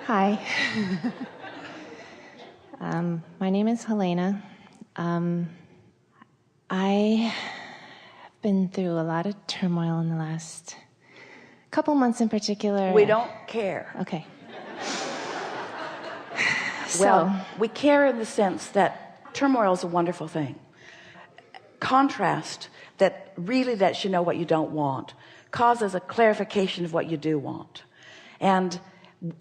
Hi. My name is Helena. I have been through a lot of turmoil in the last couple months in particular. We don't care. Okay. Well, we care in the sense that turmoil is a wonderful thing. Contrast that really lets you know what you don't want, causes a clarification of what you do want. And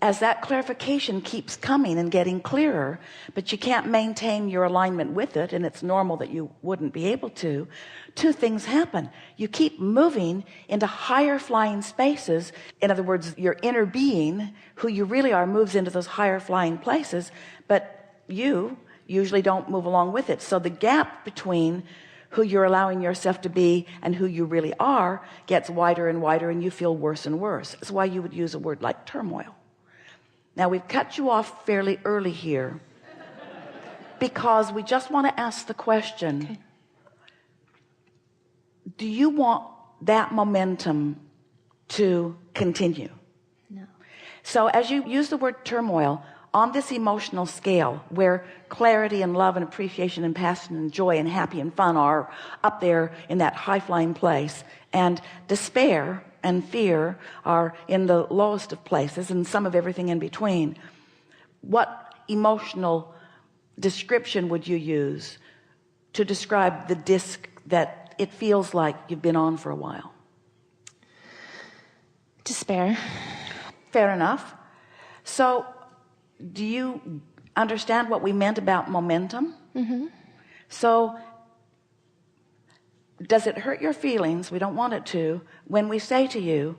as that clarification keeps coming and getting clearer, but you can't maintain your alignment with it, and it's normal that you wouldn't be able to, two things happen. You keep moving into higher flying spaces. In other words, your inner being, who you really are, moves into those higher flying places, but you usually don't move along with it. So the gap between who you're allowing yourself to be and who you really are gets wider and wider, and you feel worse and worse. That's why you would use a word like turmoil. Now, we've cut you off fairly early here because we just want to ask the question, okay, do you want that momentum to continue? No. So as you use the word turmoil on this emotional scale where clarity and love and appreciation and passion and joy and happy and fun are up there in that high-flying place, and despair and fear are in the lowest of places, and some of everything in between, what emotional description would you use to describe the disc that it feels like you've been on for a while? Despair. Fair enough. So do you understand what we meant about momentum? Mm-hmm. So does it hurt your feelings? We don't want it to. When we say to you,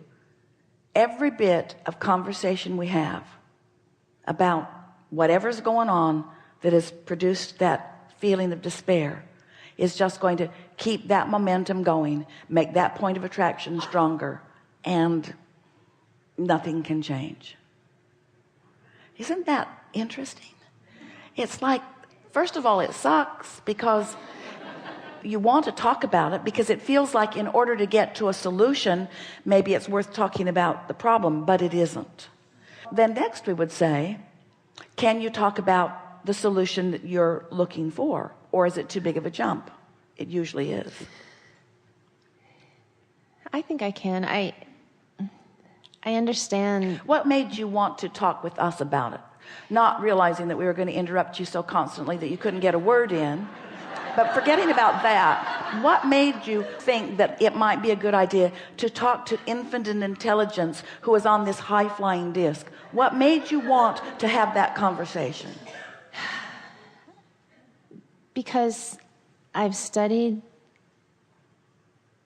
every bit of conversation we have about whatever's going on that has produced that feeling of despair is just going to keep that momentum going, make that point of attraction stronger, and nothing can change. Isn't that interesting? It's like, first of all, it sucks because you want to talk about it, because it feels like in order to get to a solution, maybe it's worth talking about the problem, but it isn't. Then next we would say, can you talk about the solution that you're looking for, or is it too big of a jump? It usually is. I think I can. I understand. What made you want to talk with us about it? Not realizing that we were going to interrupt you so constantly that you couldn't get a word in. But forgetting about that, what made you think that it might be a good idea to talk to infinite intelligence who is on this high-flying disc? What made you want to have that conversation? Because I've studied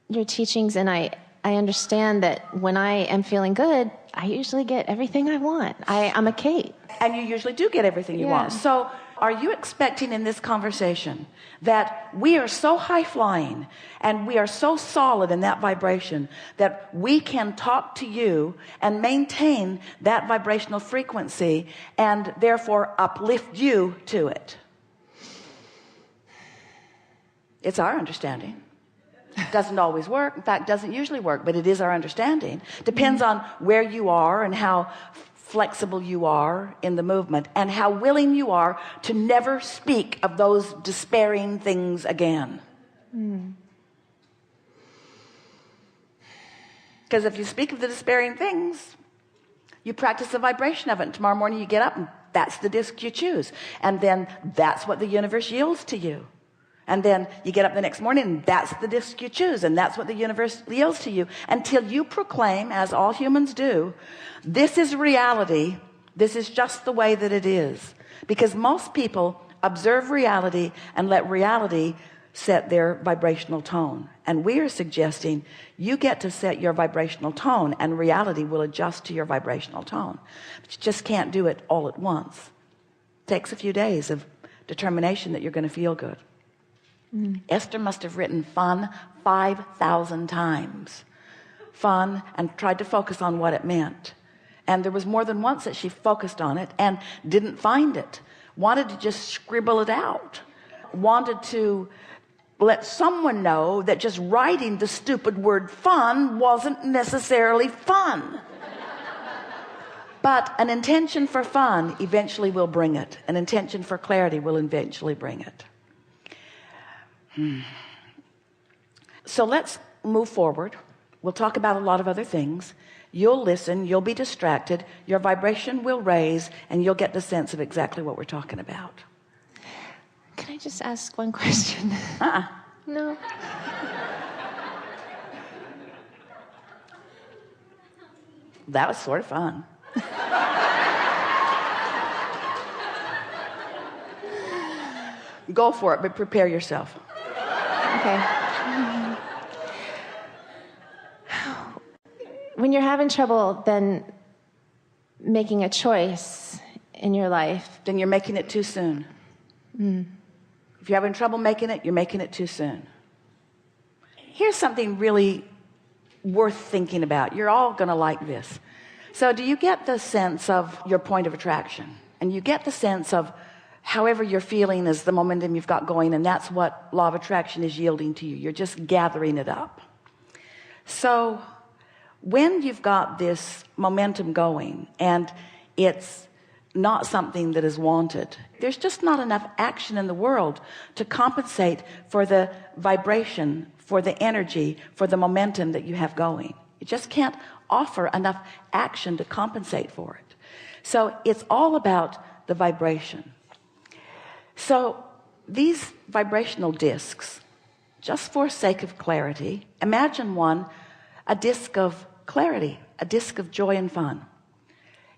your teachings, and I understand that when I am feeling good, I usually get everything I want. I'm a Kate. And you usually do get everything you want. So are you expecting in this conversation that we are so high-flying and we are so solid in that vibration that we can talk to you and maintain that vibrational frequency and therefore uplift you to it? It's our understanding. Doesn't always work. In fact, doesn't usually work, but it is our understanding. Depends on where you are and how flexible you are in the movement, and how willing you are to never speak of those despairing things again. Because if you speak of the despairing things, you practice the vibration of it, and tomorrow morning you get up and that's the disc you choose, and then that's what the universe yields to you. And then you get up the next morning and that's the disc you choose, and that's what the universe yields to you, until you proclaim, as all humans do, this is reality, this is just the way that it is. Because most people observe reality and let reality set their vibrational tone, and we are suggesting you get to set your vibrational tone, and reality will adjust to your vibrational tone. But you just can't do it all at once. It takes a few days of determination that you're going to feel good. Esther must have written fun 5,000 times. Fun, and tried to focus on what it meant. And there was more than once that she focused on it and didn't find it. Wanted to just scribble it out. Wanted to let someone know that just writing the stupid word fun wasn't necessarily fun. But an intention for fun eventually will bring it. An intention for clarity will eventually bring it. So let's move forward. We'll talk about a lot of other things. You'll listen, you'll be distracted, your vibration will raise, and you'll get the sense of exactly what we're talking about. Can I just ask one question? No. That was sort of fun. Go for it, but prepare yourself. Okay. When you're having trouble then making a choice in your life, Then you're making it too soon. If you're having trouble making it, you're making it too soon. Here's something really worth thinking about. You're all going to like this. So do you get the sense of your point of attraction? And you get the sense of however you're feeling is the momentum you've got going, and that's what law of attraction is yielding to you. You're just gathering it up. So when you've got this momentum going and it's not something that is wanted, there's just not enough action in the world to compensate for the vibration, for the energy, for the momentum that you have going. You just can't offer enough action to compensate for it. So it's all about the vibration. So these vibrational discs, just for sake of clarity, imagine one, a disc of clarity, a disc of joy and fun.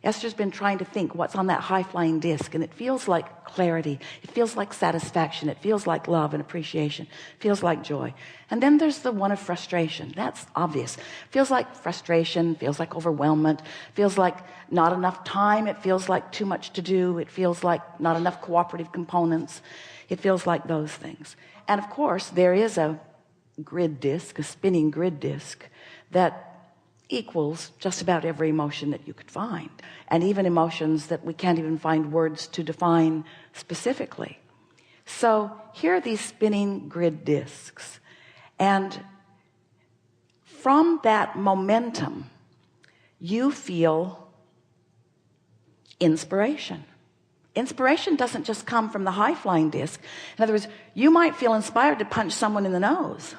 Esther's been trying to think what's on that high-flying disc, and it feels like clarity. It feels like satisfaction. It feels like love and appreciation. It feels like joy. And then there's the one of frustration. That's obvious. Feels like frustration, feels like overwhelmment, feels like not enough time. It feels like too much to do. It feels like not enough cooperative components. It feels like those things. And of course, there is a grid disc, a spinning grid disc, that equals just about every emotion that you could find, and even emotions that we can't even find words to define specifically. So here are these spinning grid discs, and from that momentum you feel inspiration. Inspiration doesn't just come from the high-flying disc. In other words, you might feel inspired to punch someone in the nose,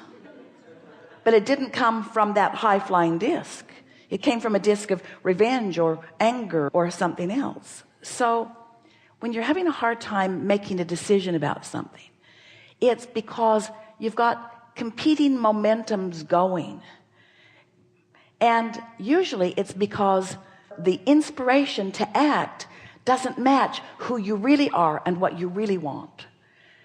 but it didn't come from that high-flying disc. It came from a disc of revenge or anger or something else. So when you're having a hard time making a decision about something, it's because you've got competing momentums going. And usually it's because the inspiration to act doesn't match who you really are and what you really want.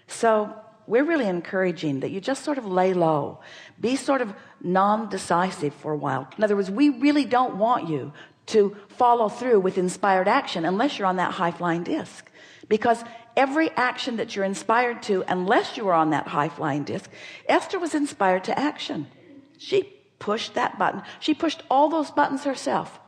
So we're really encouraging that you just sort of lay low, be sort of non-decisive for a while. In other words, we really don't want you to follow through with inspired action unless you're on that high-flying disc, because every action that you're inspired to, unless you are on that high-flying disc. Esther was inspired to action. She pushed that button. She pushed all those buttons herself.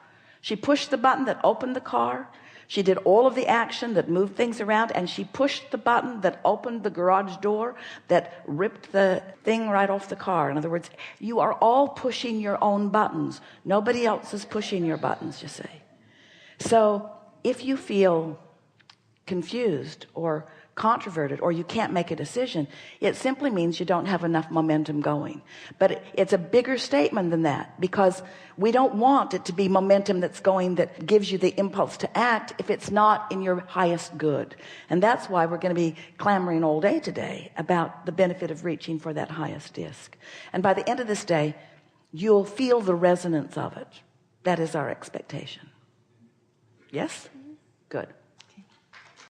She pushed the button that opened the car. She did all of the action that moved things around, and she pushed the button that opened the garage door, that ripped the thing right off the car. In other words, you are all pushing your own buttons. Nobody else is pushing your buttons, you see. So if you feel confused or controverted, or you can't make a decision, it simply means you don't have enough momentum going. But it's a bigger statement than that, because we don't want it to be momentum that's going that gives you the impulse to act if it's not in your highest good. And that's why we're going to be clamoring all day today about the benefit of reaching for that highest disc. And by the end of this day, you'll feel the resonance of it. That is our expectation. Yes? Good.